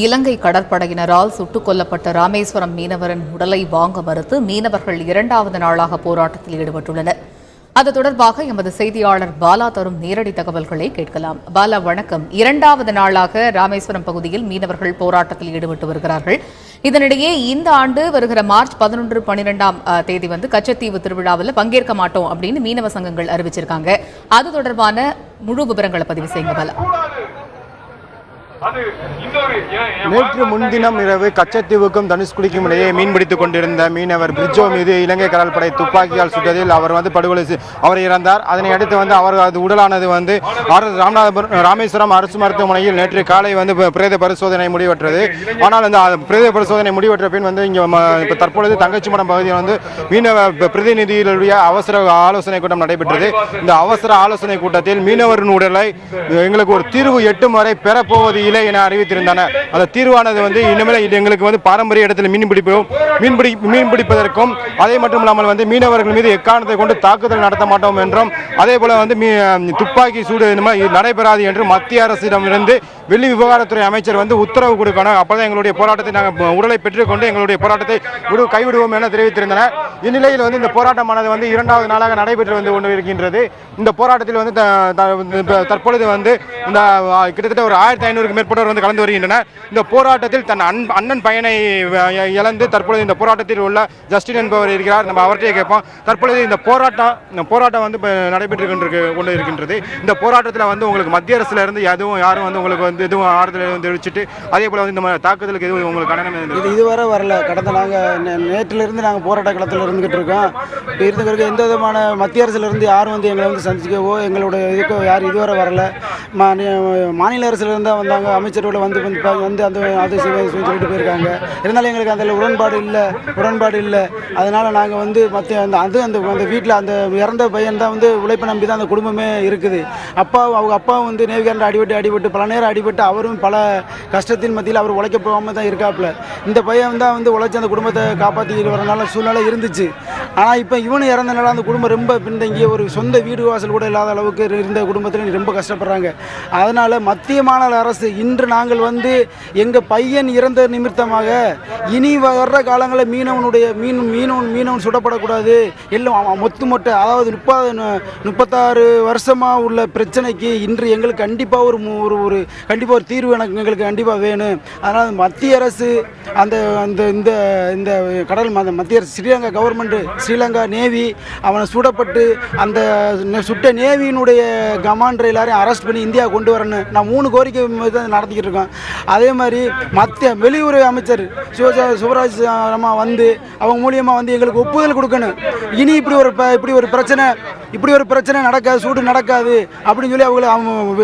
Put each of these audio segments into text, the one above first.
இலங்கை கடற்படையினரால் சுட்டுக் கொல்லப்பட்ட ராமேஸ்வரம் மீனவரின் உடலை வாங்க மறுத்து மீனவர்கள் இரண்டாவது நாளாக போராட்டத்தில் ஈடுபட்டுள்ளனர். அது தொடர்பாக எமது செய்தியாளர் பாலா தரும் நேரடி தகவல்களை கேட்கலாம். பாலா, வணக்கம். இரண்டாவது நாளாக ராமேஸ்வரம் பகுதியில் மீனவர்கள் போராட்டத்தில் ஈடுபட்டு வருகிறார்கள். இதனிடையே இந்த ஆண்டு வருகிற மார்ச் 11, 12ஆம் தேதி கச்சத்தீவு திருவிழாவில் பங்கேற்க மாட்டோம் அப்படின்னு மீனவ சங்கங்கள் அறிவிச்சிருக்காங்க. அது தொடர்பான முழு விவரங்களை பதிவு செய்யுங்க பாலா. நேற்று முன்தினம் இரவு கச்சத்தீவுக்கும் தனுஷ்குடிக்கும் இடையே மீன்பிடித்துக் கொண்டிருந்த மீனவர் பிரிட்ஜோ மீது இலங்கை கடற்படை துப்பாக்கியால் சுட்டதில் அவர் படுகொலை அவர் இறந்தார். அதனை அடுத்து அவரது உடலானது ராமேஸ்வரம் அரசு மருத்துவமனையில் நேற்று காலை பிரேத பரிசோதனை முடிவற்றது. ஆனால் அந்த பிரேத பரிசோதனை முடிவற்ற பின் இங்கே தற்பொழுது தங்கச்சிமடம் பகுதியில் மீனவ பிரதிநிதிகளுடைய அவசர ஆலோசனை கூட்டம் நடைபெற்றது. இந்த அவசர ஆலோசனை கூட்டத்தில் மீனவரின் உடலை எங்களுக்கு ஒரு தீர்வு எட்டும் வரை பெறப்போவது என அறிவித்திருந்தனர். அந்த தீர்வானது இனிமேல் எங்களுக்கு பாரம்பரிய இடத்தில் மீன்பிடிப்பதற்கும் அதே மட்டும் இல்லாமல் மீனவர்கள் மீது எக்காரணத்தை கொண்டு தாக்குதல் நடத்த மாட்டோம் என்றும் அதே போல துப்பாக்கி சூடு நடைபெறாது என்று மத்திய அரசிடமிருந்து வெள்ளி விவகாரத்துறை அமைச்சர் உத்தரவு கொடுக்கணும். அப்பதான் எங்களுடைய போராட்டத்தை நாங்கள் உடலை பெற்றுக்கொண்டு எங்களுடைய போராட்டத்தை கைவிடுவோம் என தெரிவித்திருந்தனர். இந்நிலையில் இந்த போராட்டமானது இரண்டாவது நாளாக நடைபெற்று கொண்டு இருக்கின்றது. இந்த போராட்டத்தில் தற்பொழுது இந்த கிட்டத்தட்ட ஒரு 1500க்கும் மேற்பட்டவர் கலந்து வருகின்றனர். இந்த போராட்டத்தில் தன் அண்ணன் பையனை இழந்து தற்பொழுது இந்த போராட்டத்தில் உள்ள ஜஸ்டின் என்பவர் இருக்கிறார். நம்ம அவர்கிட்ட கேட்போம். தற்பொழுது இந்த போராட்டம் நடைபெற்று கொண்டு இருக்கின்றது. இந்த போராட்டத்தில் உங்களுக்கு மத்திய அரசுல இருந்து யாரும் உங்களுக்கு எதுவும் ஆறுதல் தெரிவிச்சுட்டு அதே போல இந்த தாக்குதலுக்கு எதுவும் உங்களுக்கு கண்டனம் இது இதுவரை வரல. கடந்த நேற்றிலிருந்து நாங்கள் போராட்ட களத்தில் இருந்துகிட்டு இருக்கோம். இருந்துக்கிறதுக்கு எந்த விதமான மத்திய அரசுல இருந்து யாரும் எங்களை சந்திக்கவோ எங்களுடைய இதுக்கோ யாரும் இதுவரை வரல. மாநில அரசுல இருந்தா வந்தாங்க, அமைச்சர்கள் அது சொல்லிட்டு போயிருக்காங்க. இருந்தாலும் எங்களுக்கு அதில் உடன்பாடு இல்லை. அதனால நாங்கள் மற்ற அந்த வீட்டில் அந்த இறந்த பையன் தான் உழைப்பை நம்பி தான் அந்த குடும்பமே இருக்குது. அவங்க அப்பா நேவிகாரன் அடிபட்டு பல நேரம் அடிபட்டு அவரும் பல கஷ்டத்தின் மத்தியில் அவர் உழைக்க போகாமல் தான் இருக்காப்புல. இந்த பையன் தான் உழைச்சி அந்த குடும்பத்தை காப்பாற்றிக்கிட்டு வரனால சூழ்நிலை இருந்துச்சு. ஆனால் இப்போ இவனு இறந்தனால அந்த குடும்பம் ரொம்ப பின்தங்கிய ஒரு சொந்த வீடு வாசல் கூட இல்லாத அளவுக்கு இருந்த குடும்பத்தில் ரொம்ப கஷ்டப்படுறாங்க. அதனால் மத்திய மாநில அரசு இன்று நாங்கள் எங்கள் பையன் இறந்த நிமித்தமாக இனி வர்ற காலங்களில் மீனவன் சுடப்படக்கூடாது. எல்லாம் மொட்டை அதாவது 36 வருஷமாக உள்ள பிரச்சனைக்கு இன்று எங்களுக்கு கண்டிப்பாக ஒரு தீர்வு எங்களுக்கு கண்டிப்பாக வேணும். அதனால் மத்திய அரசு இந்த கடல் மத்திய அரசு ஸ்ரீலங்கா கவர்மெண்ட் ஸ்ரீலங்கா நேவி அவனை சுடப்பட்டு அந்த சுட்ட நேவியினுடைய கமாண்டர் எல்லாரையும் அரெஸ்ட் பண்ணி இந்தியா கொண்டு வரணும். நான் 3 கோரிக்கை நடத்திக்கிட்டு இருக்கோம். அதே மாதிரி மத்திய வெளியுறவு அமைச்சர் சிவராஜ் அவங்க மூலியமா எங்களுக்கு ஒப்புதல் கொடுக்கணும். இனி இப்படி ஒரு பிரச்சனை நடக்காது, சூடு நடக்காது அப்படின்னு சொல்லி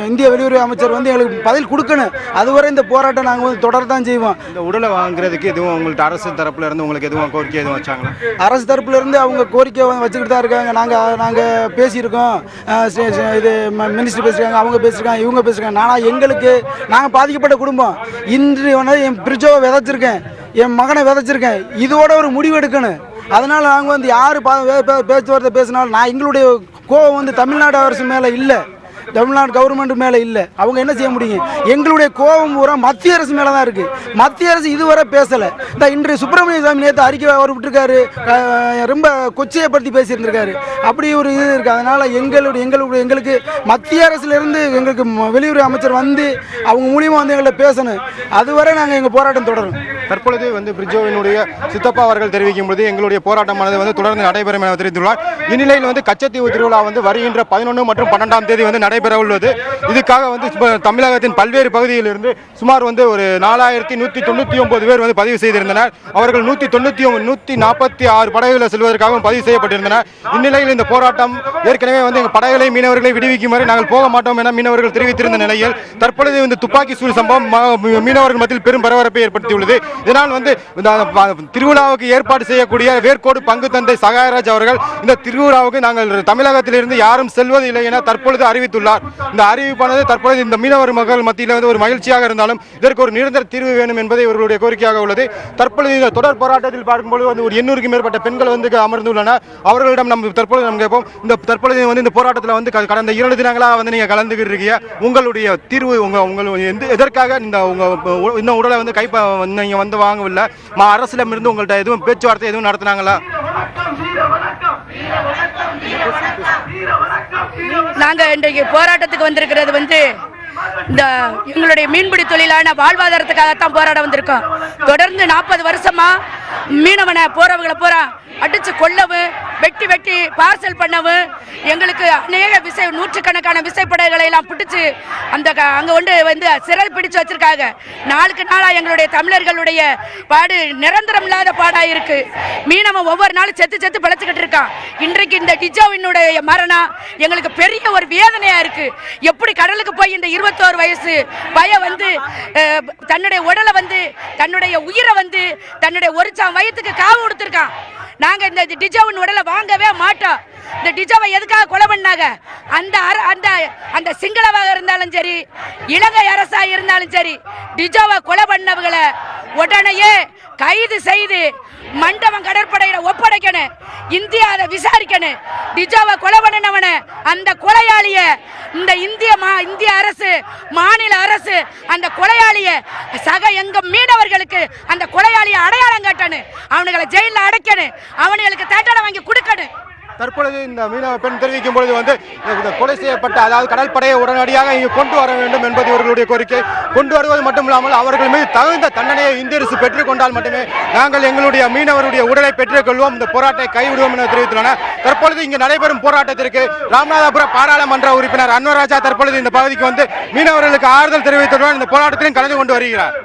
இந்திய வெளியுறவு அமைச்சர் எங்களுக்கு பதில் கொடுக்கணும். அதுவரை இந்த போராட்டம் நாங்கள் தொடர்தான் செய்வோம். இந்த உடலை வாங்குறதுக்கு எதுவும் உங்களுக்கு அரசு தரப்புல இருந்து உங்களுக்கு எதுவும் கோரிக்கை எதுவும் வச்சாங்களா? அரசு தரப்புல இருந்து அவங்க கோரிக்கை வச்சுக்கிட்டு தான் இருக்காங்க. நாங்கள் பேசியிருக்கோம். இது மினிஸ்டர் பேசுறாங்க, அவங்க பேசுறாங்க, இவங்க பேசுறாங்க. நாங்கள் பாதிக்கப்பட்ட குடும்பம். இன்று என் பிரிட்ஜோவை விதைச்சிருக்கேன், என் மகனை விதைச்சிருக்கேன். இதோட ஒரு முடிவு எடுக்கணும். அதனால நாங்கள் யாரு பேச்சுவார்த்தை பேசினாலும் எங்களுடைய கோவம் தமிழ்நாடு அரசு மேலே இல்லை, தமிழ்நாடு கவர்மெண்ட் மேலே இல்லை. அவங்க என்ன செய்ய முடியும்? எங்களுடைய கோபம் பூரா மத்திய அரசு மேலே தான் இருக்குது. மத்திய அரசு இதுவரை பேசலை. இன்று சுப்பிரமணிய சாமி நேற்று அறிக்கை அவர் விட்டுருக்காரு, ரொம்ப கொச்சையப்படுத்தி பேசியிருந்திருக்காரு. அப்படி ஒரு இது இருக்குது. அதனால் எங்களுக்கு மத்திய அரசுலேருந்து எங்களுக்கு வெளியுறவு அமைச்சர் அவங்க மூலியமாக எங்களை பேசணும். அதுவரை நாங்கள் எங்கள் போராட்டம் தொடரும். தற்பொழுது பிரிட்ஜோவினுடைய சித்தப்பா அவர்கள் தெரிவிக்கும் போது எங்களுடைய போராட்டமானது தொடர்ந்து நடைபெறும் என தெரிவித்துள்ளார். இந்நிலையில் கச்சத்தீவு திருவிழா வருகின்ற 11 மற்றும் 12ஆம் தேதி நடைபெற உள்ளது. இதுக்காக தமிழகத்தின் பல்வேறு பகுதியிலிருந்து சுமார் ஒரு 4199 பேர் பதிவு செய்திருந்தனர். அவர்கள் 146 படகுகளில் செல்வதற்காக பதிவு செய்யப்பட்டிருந்தனர். இந்நிலையில் இந்த போராட்டம் ஏற்கனவே படகுகளை மீனவர்களை விடுவிக்குமாறு நாங்கள் போக மாட்டோம் என மீனவர்கள் தெரிவித்திருந்த நிலையில் தற்பொழுது இந்த துப்பாக்கி சூடு சம்பவம் மீனவர்கள் மத்தியில் பெரும் பரபரப்பை ஏற்படுத்தியுள்ளது. இதனால் திருவிழாவுக்கு ஏற்பாடு செய்யக்கூடிய வேர்க்கோடு பங்கு தந்தை சகாயராஜ் அவர்கள் இந்த திருவிழாவுக்கு நாங்கள் தமிழகத்திலிருந்து யாரும் செல்வதில்லை என தற்பொழுது அறிவித்துள்ளார். அறிவித்துள்ளார். இந்த அறிவிப்பானது தற்பொழுது இந்த மீனவர் மக்கள் மத்தியில் வந்து ஒரு மகிழ்ச்சியாக இருந்தாலும் இதற்கு ஒரு நிரந்தர தீர்வு வேணும் என்பதை இவர்களுடைய கோரிக்கையாக உள்ளது. தற்பொழுது இந்த தொடர் போராட்டத்தில் பார்க்கும்போது வந்து ஒரு 800க்கும் மேற்பட்ட பெண்கள் வந்து அமர்ந்துள்ளனர். அவர்களிடம் நம்ம தற்பொழுது நம்ம கேட்போம். இந்த தற்பொழுது வந்து இந்த போராட்டத்தில் வந்து கடந்த 2 தினங்களாக வந்து நீங்க கலந்துக்கிட்டு இருக்கீங்க. உங்களுடைய தீர்வு எதற்காக இந்த உடலை வந்து நீங்க வந்து வாங்கவில்லை? அரசிடம் இருந்து உங்கள்கிட்ட எதுவும் பேச்சுவார்த்தை எதுவும் நடத்தினாங்களா? நாங்க இன்றைக்கு போராட்டத்துக்கு வந்திருக்கிறது வந்து இந்த எங்களுடைய மீன்பிடி தொழிலான வாழ்வாதாரத்துக்காகத்தான் போராட வந்திருக்கோம். தொடர்ந்து 40 வருஷமா மீனவனை போறவங்களை பூரா அடிச்சு கொல்லவும் வெட்டி வெட்டி பார்சல் பண்ணவும் எங்களுக்கு அநேக நூற்றுக்கணக்கான விசைப்படகுகளை எல்லாம் பிடிச்சு அங்க கொண்டு வந்து சிறையில் பிடிச்சு வச்சிருக்காங்க. நாளுக்கு நாளா எங்களுடைய தமிழர்களுடைய பாடு நிரந்தரம் இல்லாத பாடா இருக்கு. மீனவன் ஒவ்வொரு நாளும் செத்து செத்து பிழைச்சுக்கிட்டு இருக்கான். இன்றைக்கு இந்த டிஜோவினுடைய மரணம் எங்களுக்கு பெரிய ஒரு வேதனையா இருக்கு. எப்படி கடலுக்கு போய் இந்த 21 வயசு பையன் வந்து தன்னுடைய உடலை வந்து தன்னுடைய உயிரை வந்து தன்னுடைய ஒரு சாம் வயத்துக்கு காவு கொடுத்துருக்கான். நாங்க இந்த டிஜோவின் உடலை வாங்கவே மாட்டோம். இந்த டிஜோவை எதுக்காக கொலை பண்ணாங்க? அந்த சிங்களவாக இருந்தாலும் சரி, இலங்கை அரசா இருந்தாலும் சரி, டிஜோவை கொலை பண்ணவங்களை உடனேயே கைது செய்து மண்டபம் கடற்படையில ஒப்படைக்கணும். இந்தியா அதை விசாரிக்கணும். டிஜோவை கொலை பண்ணினவன அந்த கொலையாளிய இந்த இந்திய அரசு, மாநில அரசு அந்த கொலையாளிய எங்க மீனவர்களுக்கு அந்த கொலையாளிய அடையாளம் காட்டணும். அவனுங்களை ஜெயில அடைக்கணும். அவனுங்களுக்கு தண்டனை வாங்கி கொடுக்கணும். தற்பொழுது இந்த மீனவ பெண் தெரிவிக்கும் பொழுது வந்து இந்த கொலை செய்யப்பட்ட அதாவது கடற்படையை உடனடியாக இங்கு கொண்டு வர வேண்டும் என்பது இவர்களுடைய கோரிக்கை. கொண்டு வருவது மட்டுமில்லாமல் அவர்கள் மீது தகுந்த தண்டனையை இந்திய அரசு பெற்றுக்கொண்டால் மட்டுமே நாங்கள் எங்களுடைய மீனவருடைய உடலை பெற்றுக்கொள்வோம், இந்த போராட்டத்தை கைவிடுவோம் என தெரிவித்துள்ளனர். தற்பொழுது இங்கு நடைபெறும் போராட்டத்திற்கு ராமநாதபுரம் பாராளுமன்ற உறுப்பினர் அன்வராஜா தற்பொழுது இந்த பகுதிக்கு வந்து மீனவர்களுக்கு ஆறுதல் தெரிவித்துள்ளார். இந்த போராட்டத்திலும் கலந்து கொண்டு வருகிறார்.